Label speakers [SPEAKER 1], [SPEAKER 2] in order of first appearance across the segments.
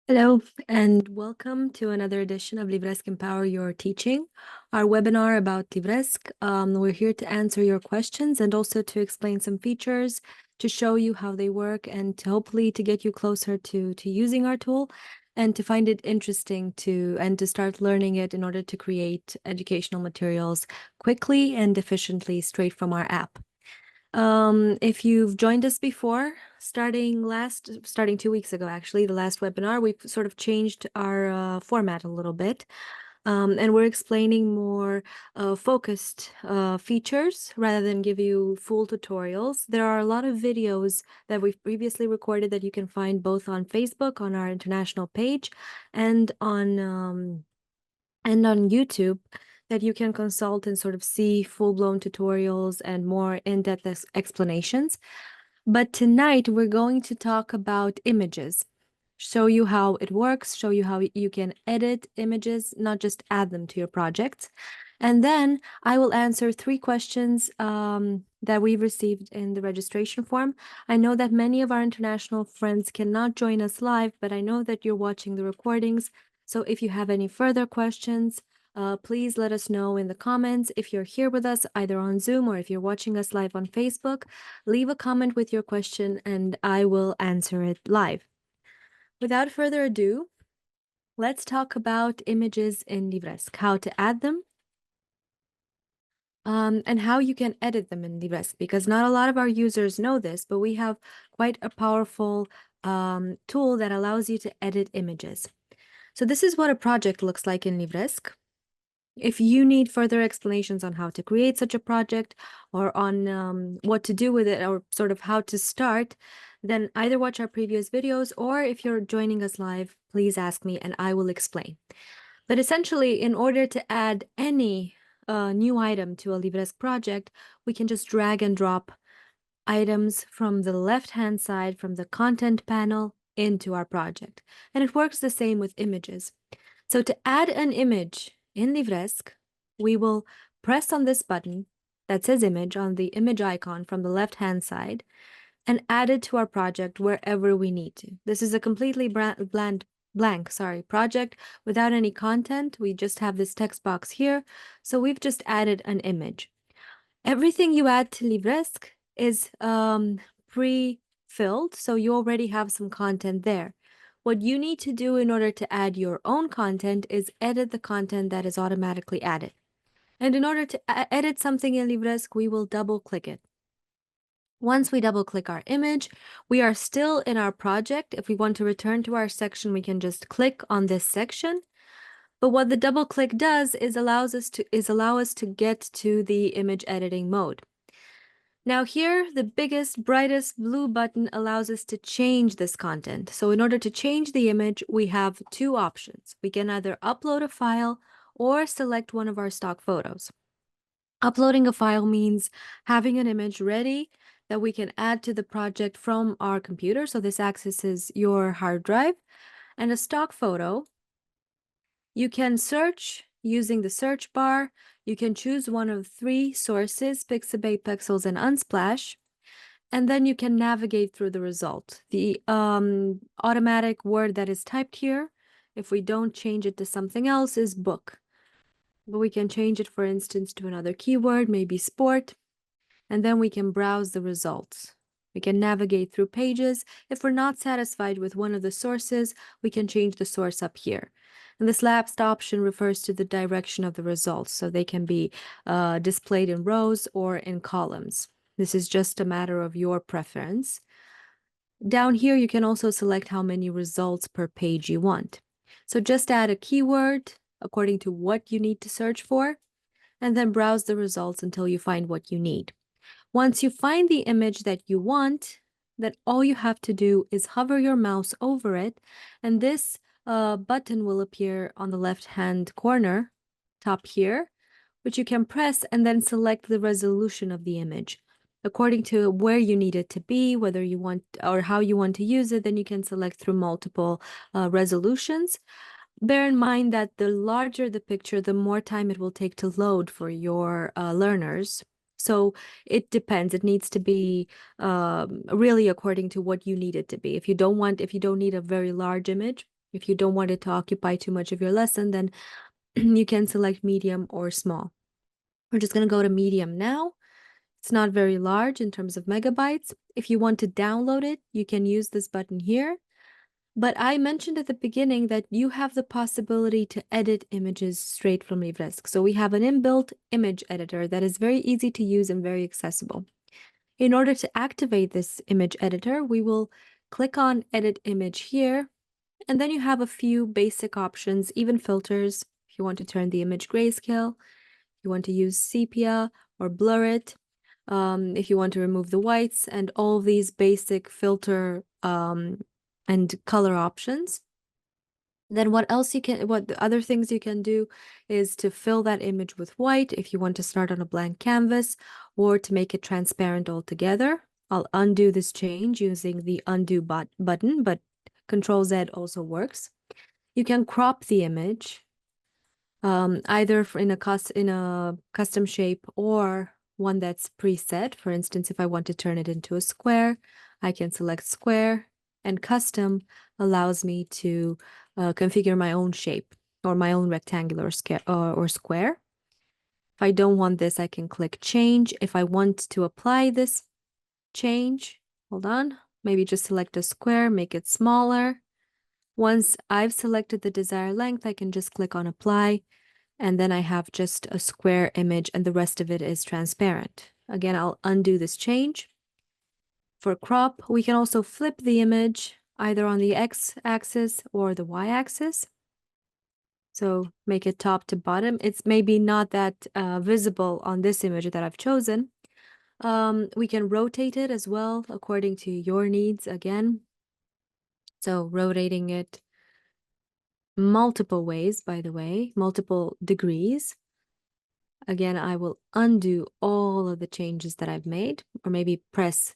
[SPEAKER 1] Hello, and welcome to another edition of LIVRESQ Empower Your Teaching, our webinar about LIVRESQ. We're here to answer your questions and also to explain some features, to show you how they work, and to hopefully to get you closer to using our tool and to find it interesting and to start learning it in order to create educational materials quickly and efficiently straight from our app. If you've joined us before, starting 2 weeks ago, actually, the last webinar, we've sort of changed our format a little bit. And we're explaining more focused features rather than give you full tutorials. There are a lot of videos that we've previously recorded that you can find both on Facebook, on our international page, and on YouTube that you can consult and sort of see full-blown tutorials and more in-depth explanations. But tonight we're going to talk about images, show you how it works, show you how you can edit images, not just add them to your projects. And then I will answer 3 questions that we've received in the registration form. I know that many of our international friends cannot join us live, but I know that you're watching the recordings. So if you have any further questions, please let us know in the comments. If you're here with us, either on Zoom or if you're watching us live on Facebook, leave a comment with your question and I will answer it live. Without further ado, let's talk about images in LIVRESQ, how to add them, and how you can edit them in LIVRESQ, because not a lot of our users know this, but we have quite a powerful tool that allows you to edit images. So this is what a project looks like in LIVRESQ. If you need further explanations on how to create such a project or on what to do with it or sort of how to start, then either watch our previous videos or if you're joining us live, please ask me and I will explain. But essentially, in order to add any new item to a LIVRESQ project, we can just drag and drop items from the left-hand side from the content panel into our project. And it works the same with images. So to add an image in LIVRESQ, we will press on this button that says image on the image icon from the left-hand side and add it to our project wherever we need to. This is a completely blank project without any content. We just have this text box here. So we've just added an image. Everything you add to LIVRESQ is pre-filled, so you already have some content there. What you need to do in order to add your own content is edit the content that is automatically added. And in order to edit something in LIVRESQ, we will double-click it. Once we double-click our image, we are still in our project. If we want to return to our section, we can just click on this section. But what the double-click does is allow us to get to the image editing mode. Now here, the biggest, brightest blue button allows us to change this content. So in order to change the image, we have 2 options. We can either upload a file or select one of our stock photos. Uploading a file means having an image ready that we can add to the project from our computer. So this accesses your hard drive. And a stock photo, you can search using the search bar. You can choose one of 3 sources, Pixabay, Pexels, and Unsplash, and then you can navigate through the result. The automatic word that is typed here, if we don't change it to something else, is book. But we can change it, for instance, to another keyword, maybe sport, and then we can browse the results. We can navigate through pages. If we're not satisfied with one of the sources, we can change the source up here. And this last option refers to the direction of the results, so they can be displayed in rows or in columns. This is just a matter of your preference. Down here, you can also select how many results per page you want. So just add a keyword according to what you need to search for, and then browse the results until you find what you need. Once you find the image that you want, then all you have to do is hover your mouse over it, and this button will appear on the left-hand corner, top here, which you can press and then select the resolution of the image. According to where you need it to be, whether you want or how you want to use it, then you can select through multiple resolutions. Bear in mind that the larger the picture, the more time it will take to load for your learners. So it depends. It needs to be really according to what you need it to be. If you don't need a very large image, If you don't want it to occupy too much of your lesson, then you can select medium or small. We're just going to go to medium now. It's not very large in terms of megabytes. If you want to download it, you can use this button here. But I mentioned at the beginning that you have the possibility to edit images straight from LIVRESQ. So we have an inbuilt image editor that is very easy to use and very accessible. In order to activate this image editor, we will click on Edit Image here, and then you have a few basic options, even filters. If you want to turn the image grayscale, you want to use sepia or blur it, if you want to remove the whites, and all these basic filter and color options. Then what the other things you can do is to fill that image with white if you want to start on a blank canvas, or to make it transparent altogether. I'll undo this change using the undo button, but Control Z also works. You can crop the image, either in a custom shape or one that's preset. For instance, if I want to turn it into a square, I can select square, and custom allows me to configure my own shape or my own rectangular or square. If I don't want this, I can click change. If I want to apply this change, hold on, maybe just select a square, make it smaller. Once I've selected the desired length, I can just click on apply, and then I have just a square image and the rest of it is transparent. Again, I'll undo this change. For crop, we can also flip the image either on the x-axis or the y-axis. So make it top to bottom. It's maybe not that visible on this image that I've chosen. We can rotate it as well according to your needs again. So rotating it multiple ways, by the way, multiple degrees. Again, I will undo all of the changes that I've made, or maybe press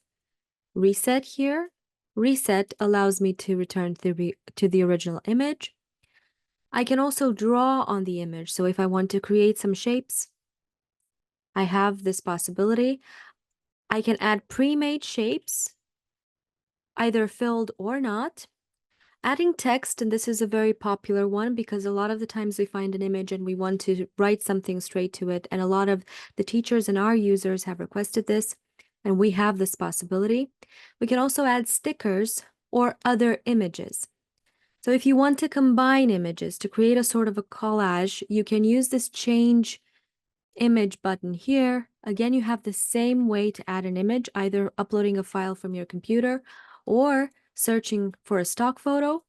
[SPEAKER 1] reset here. Reset allows me to return to the original image. I can also draw on the image. So if I want to create some shapes, I have this possibility. I can add pre-made shapes, either filled or not. Adding text, and this is a very popular one because a lot of the times we find an image and we want to write something straight to it, and a lot of the teachers and our users have requested this, and we have this possibility. We can also add stickers or other images. So if you want to combine images to create a sort of a collage, you can use this change image button here. Again, you have the same way to add an image, either uploading a file from your computer or searching for a stock photo.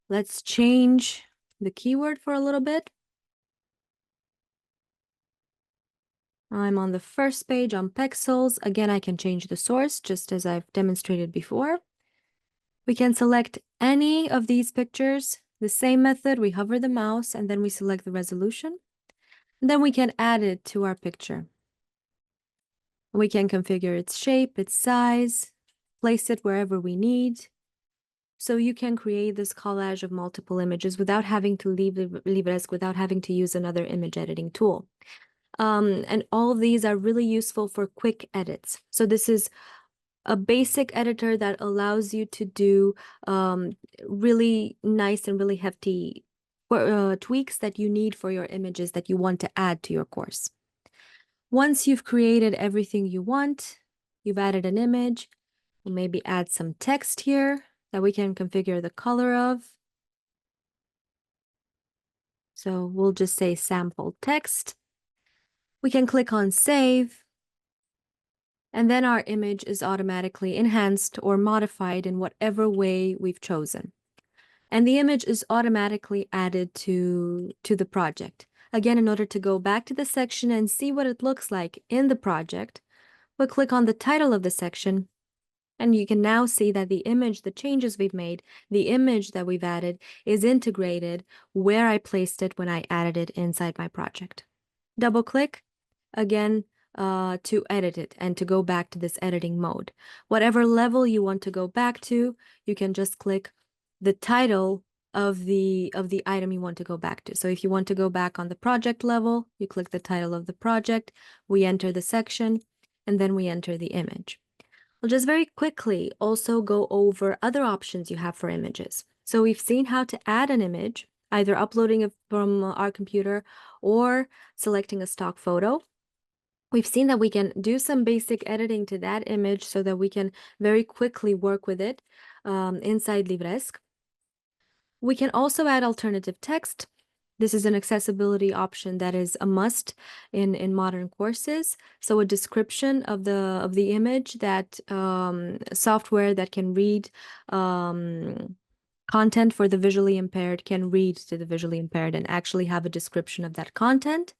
[SPEAKER 1] Let's change the keyword for a little bit. I'm on the first page on pixels. Again, I can change the source just as I've demonstrated before. We can select any of these pictures. The same method, we hover the mouse and then we select the resolution. And then we can add it to our picture. We can configure its shape, its size, place it wherever we need. So you can create this collage of multiple images without having to leave LIVRESQ, without having to use another image editing tool. And all of these are really useful for quick edits. So this is a basic editor that allows you to do really nice and really hefty tweaks that you need for your images that you want to add to your course. Once you've created everything you want, you've added an image, we'll maybe add some text here that we can configure the color of. So we'll just say sample text. We can click on save, and then our image is automatically enhanced or modified in whatever way we've chosen. And the image is automatically added to the project. Again, in order to go back to the section and see what it looks like in the project, we'll click on the title of the section, and you can now see that the image, the changes we've made, the image that we've added is integrated where I placed it when I added it inside my project. Double click again to edit it and to go back to this editing mode. Whatever level you want to go back to, you can just click the title of the item you want to go back to. So if you want to go back on the project level, you click the title of the project, we enter the section, and then we enter the image. I'll just very quickly also go over other options you have for images. So we've seen how to add an image, either uploading it from our computer or selecting a stock photo. We've seen that we can do some basic editing to that image so that we can very quickly work with it inside LIVRESQ. We can also add alternative text. This is an accessibility option that is a must in modern courses. So a description of the image that software that can read content for the visually impaired can read to the visually impaired and actually have a description of that content.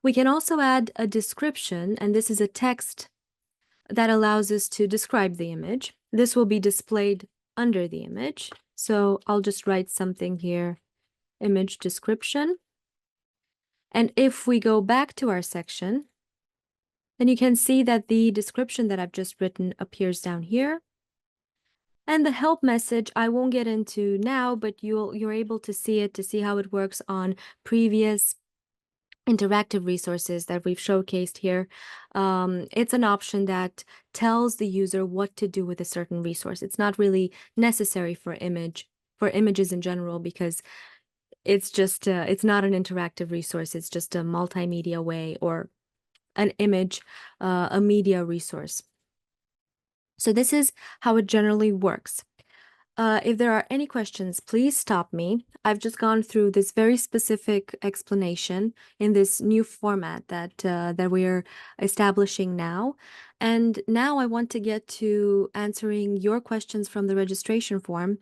[SPEAKER 1] We can also add a description, and this is a text that allows us to describe the image. This will be displayed under the image. So I'll just write something here, image description. And if we go back to our section, then you can see that the description that I've just written appears down here. And the help message I won't get into now, but you're able to see it, to see how it works on previous interactive resources that we've showcased here. It's an option that tells the user what to do with a certain resource. It's not really necessary for images in general, because it's just it's not an interactive resource. It's just a multimedia way or an image, a media resource. So this is how it generally works. If there are any questions, please stop me. I've just gone through this very specific explanation in this new format that we're establishing now. And now I want to get to answering your questions from the registration form,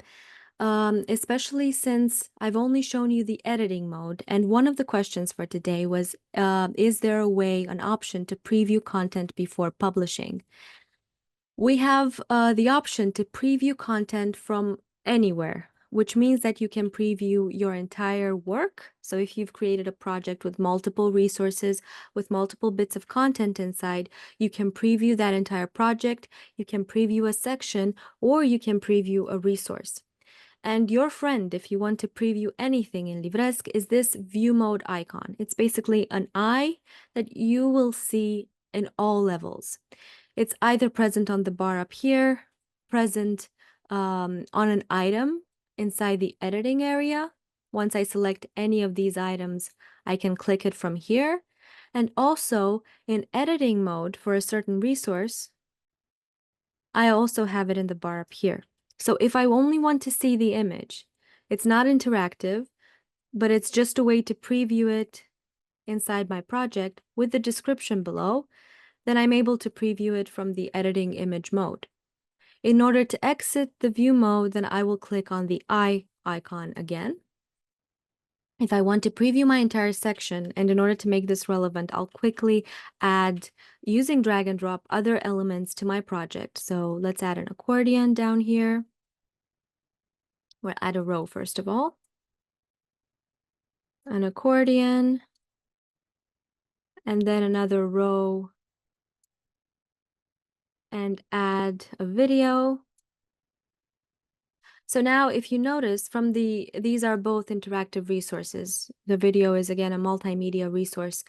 [SPEAKER 1] especially since I've only shown you the editing mode. And one of the questions for today was, is there a way, an option to preview content before publishing? We have the option to preview content from anywhere, which means that you can preview your entire work. So if you've created a project with multiple resources, with multiple bits of content inside, you can preview that entire project, you can preview a section, or you can preview a resource. And your friend, if you want to preview anything in LIVRESQ, is this view mode icon. It's basically an eye that you will see in all levels. It's either present on the bar up here, present on an item inside the editing area. Once I select any of these items, I can click it from here. And also in editing mode for a certain resource, I also have it in the bar up here. So if I only want to see the image, it's not interactive, but it's just a way to preview it inside my project with the description below, then I'm able to preview it from the editing image mode. In order to exit the view mode, then I will click on the eye icon again. If I want to preview my entire section, and in order to make this relevant, I'll quickly add, using drag and drop, other elements to my project. So let's add an accordion down here. We'll add a row first of all. An accordion, and then another row, and add a video. So now if you notice from these are both interactive resources. The video is again a multimedia resource.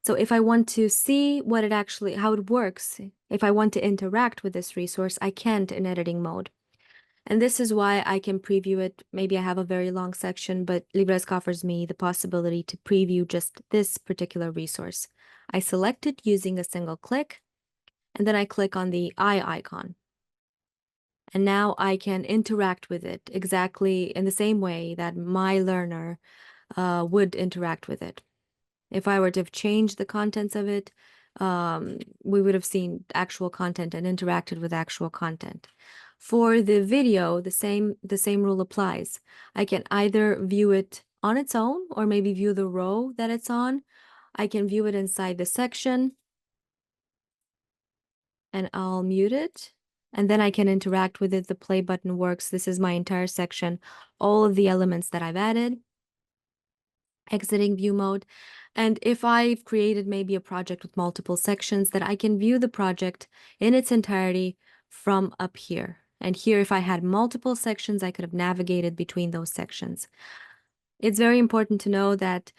[SPEAKER 1] So if I want to see what it actually, how it works, if I want to interact with this resource, I can't in editing mode. And this is why I can preview it. Maybe I have a very long section, but LIVRESQ offers me the possibility to preview just this particular resource. I select it using a single click, and then I click on the eye icon. And now I can interact with it exactly in the same way that my learner would interact with it. If I were to have changed the contents of it, we would have seen actual content and interacted with actual content. For the video, the same rule applies. I can either view it on its own or maybe view the row that it's on. I can view it inside the section, and I'll mute it. And then I can interact with it. The play button works. This is my entire section, all of the elements that I've added. Exiting view mode. And if I've created maybe a project with multiple sections, that I can view the project in its entirety from up here. And here, if I had multiple sections, I could have navigated between those sections. It's very important to know that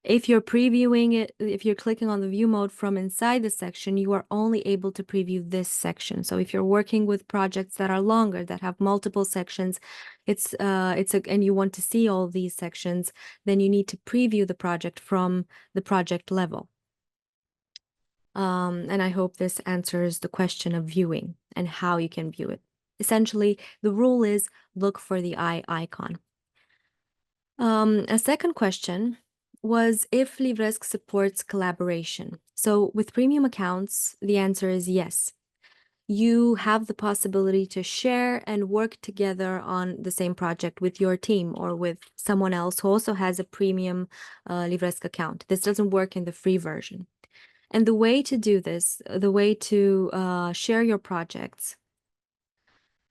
[SPEAKER 1] If you're previewing it, if you're clicking on the view mode from inside the section, you are only able to preview this section. So if you're working with projects that are longer, that have multiple sections, and you want to see all these sections, then you need to preview the project from the project level. And I hope this answers the question of viewing and how you can view it. Essentially, the rule is look for the eye icon. A second question was if LIVRESQ supports collaboration. So with premium accounts, the answer is yes. You have the possibility to share and work together on the same project with your team or with someone else who also has a premium LIVRESQ account. This doesn't work in the free version. And the way to do this, the way to share your projects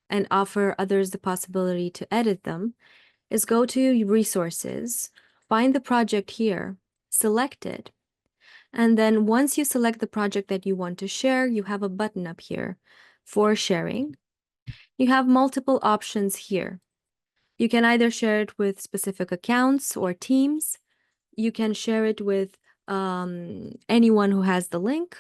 [SPEAKER 1] and offer others the possibility to edit them, is go to resources, find the project here, select it, and then once you select the project that you want to share, you have a button up here for sharing. You have multiple options here. You can either share it with specific accounts or teams. You can share it with anyone who has the link,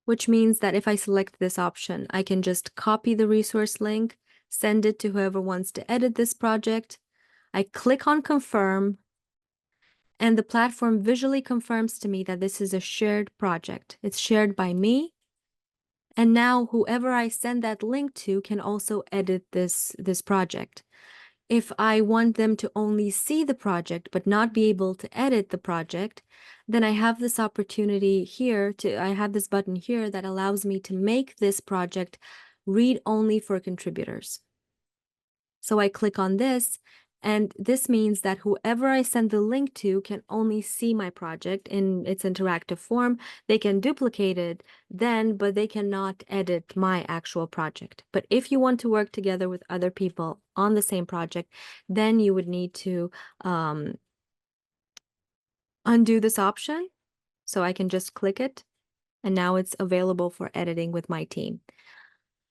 [SPEAKER 1] which means that if I select this option, I can just copy the resource link, send it to whoever wants to edit this project. I click on confirm, and the platform visually confirms to me that this is a shared project. It's shared by me, and now whoever I send that link to can also edit this project. If I want them to only see the project but not be able to edit the project, then I have this opportunity here I have this button here that allows me to make this project read only for contributors. So I click on this, and this means that whoever I send the link to can only see my project in its interactive form. They can duplicate it then, but they cannot edit my actual project. But if you want to work together with other people on the same project, then you would need to undo this option. So I can just click it, and now it's available for editing with my team.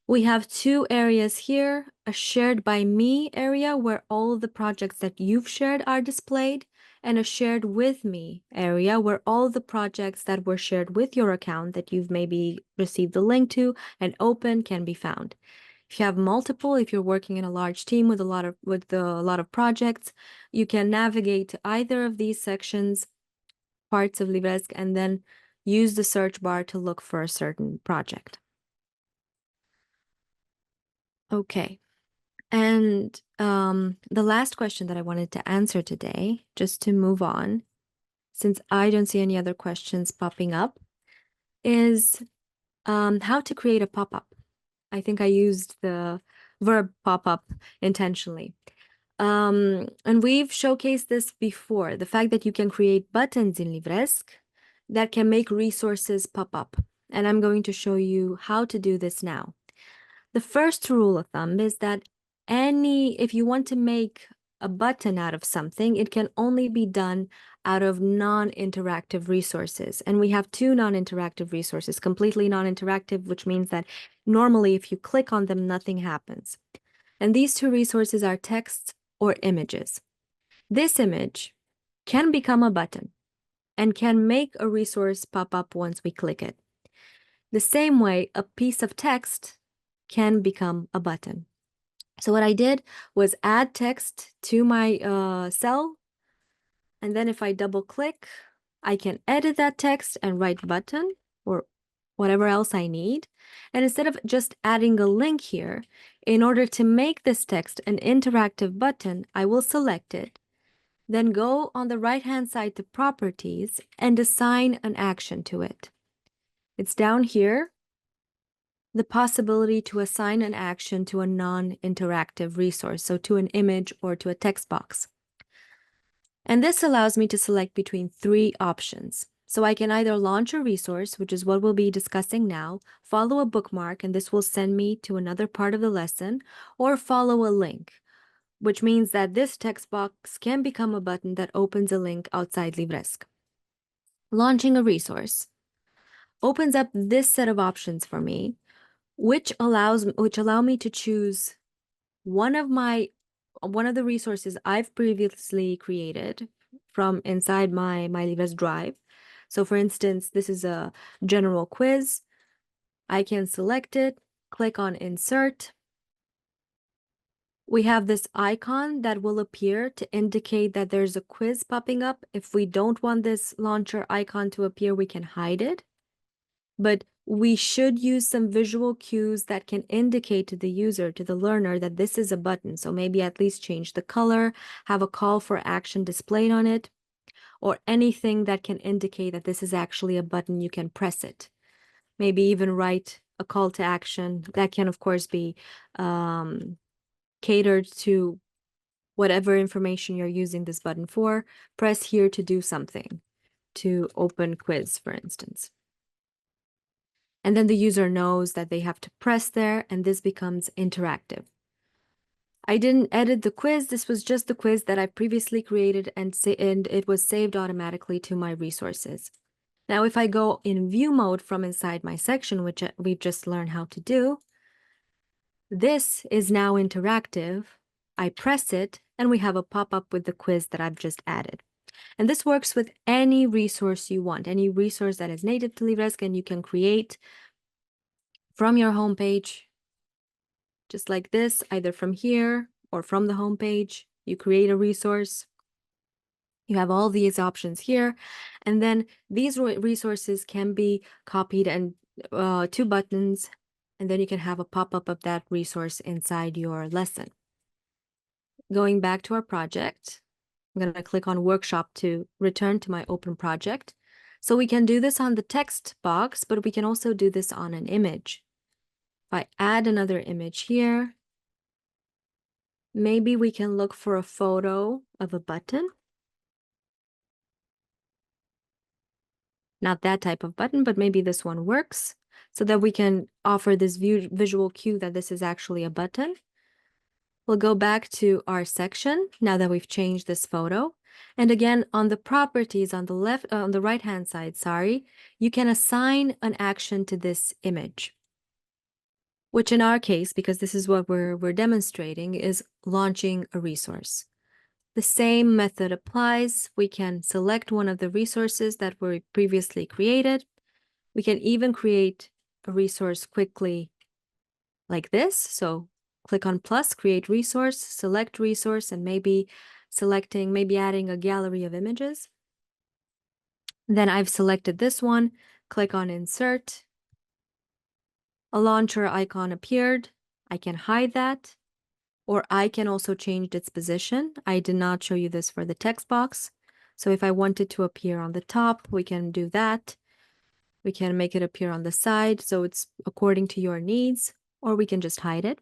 [SPEAKER 1] We have two areas here, a shared by me area where all of the projects that you've shared are displayed, and a shared with me area where all the projects that were shared with your account that you've maybe received the link to and open can be found. If you have multiple, if you're working in a large team with a lot of projects, you can navigate to either of these sections, parts of LIVRESQ, and then use the search bar to look for a certain project. Okay. And the last question that I wanted to answer today, just to move on, since I don't see any other questions popping up, is how to create a pop-up. I think I used the verb pop-up intentionally. And we've showcased this before, the fact that you can create buttons in LIVRESQ that can make resources pop up. And I'm going to show you how to do this now. The first rule of thumb is that if you want to make a button out of something, it can only be done out of non-interactive resources. And we have two non-interactive resources, completely non-interactive, which means that normally if you click on them, nothing happens. And these two resources are text or images. This image can become a button and can make a resource pop up once we click it. The same way, a piece of text can become a button. So what I did was add text to my cell, and then if I double click, I can edit that text and write button or whatever else I need. And instead of just adding a link here, in order to make this text an interactive button, I will select it, then go on the right-hand side to Properties and assign an action to it. It's down here, the possibility to assign an action to a non-interactive resource, so to an image or to a text box. And this allows me to select between three options. So I can either launch a resource, which is what we'll be discussing now, follow a bookmark, and this will send me to another part of the lesson, or follow a link, which means that this text box can become a button that opens a link outside LIVRESQ. Launching a resource opens up this set of options for me, which allow me to choose one of the resources I've previously created, from inside my LIVRESQ drive. So for instance, this is a general quiz. I can select it, click on Insert. We have this icon that will appear to indicate that there's a quiz popping up. If we don't want this launcher icon to appear, we can hide it. But we should use some visual cues that can indicate to the user, to the learner, that this is a button. So maybe at least change the color, have a call for action displayed on it, or anything that can indicate that this is actually a button, you can press it. Maybe even write a call to action. That can, of course, be catered to whatever information you're using this button for. Press here to do something, to open quiz, for instance. And then the user knows that they have to press there, and this becomes interactive. I didn't edit the quiz. This was just the quiz that I previously created, and it was saved automatically to my resources. Now, if I go in view mode from inside my section, which we've just learned how to do, this is now interactive. I press it, and we have a pop-up with the quiz that I've just added. And this works with any resource you want, any resource that is native to LIVRESQ, and you can create from your homepage, just like this, either from here or from the homepage. You create a resource. You have all these options here, and then these resources can be copied and to buttons, and then you can have a pop-up of that resource inside your lesson. Going back to our project, I'm going to click on Workshop to return to my open project. So we can do this on the text box, but we can also do this on an image. If I add another image here, maybe we can look for a photo of a button. Not that type of button, but maybe this one works, so that we can offer this visual cue that this is actually a button. We'll go back to our section now that we've changed this photo. And again, on the properties on the right-hand side, you can assign an action to this image, which in our case, because this is what we're demonstrating, is launching a resource. The same method applies. We can select one of the resources that were previously created. We can even create a resource quickly like this. So click on plus, create resource, select resource, and maybe adding a gallery of images. Then I've selected this one, click on insert. A launcher icon appeared. I can hide that, or I can also change its position. I did not show you this for the text box. So if I want it to appear on the top, we can do that. We can make it appear on the side, so it's according to your needs, or we can just hide it.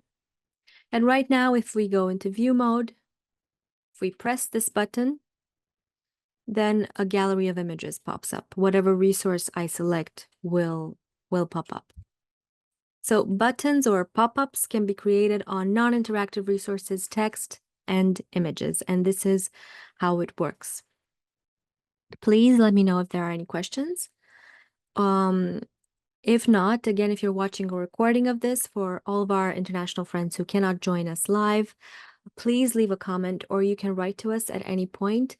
[SPEAKER 1] And right now, if we go into view mode, if we press this button, then a gallery of images pops up. Whatever resource I select will pop up. So buttons or pop-ups can be created on non-interactive resources, text, and images, and this is how it works. Please let me know if there are any questions. If not, again, if you're watching a recording of this, for all of our international friends who cannot join us live, please leave a comment, or you can write to us at any point.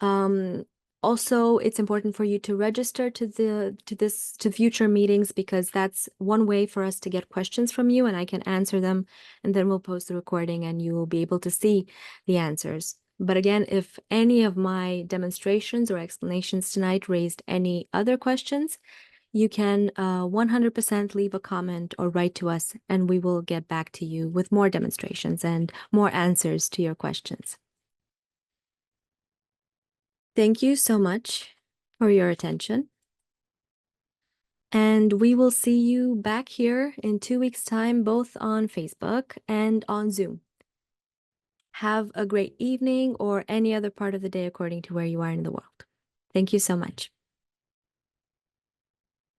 [SPEAKER 1] Also, it's important for you to register to future meetings, because that's one way for us to get questions from you, and I can answer them, and then we'll post the recording and you will be able to see the answers. But again, if any of my demonstrations or explanations tonight raised any other questions, you can 100% leave a comment or write to us, and we will get back to you with more demonstrations and more answers to your questions. Thank you so much for your attention. And we will see you back here in 2 weeks' time, both on Facebook and on Zoom. Have a great evening or any other part of the day according to where you are in the world. Thank you so much.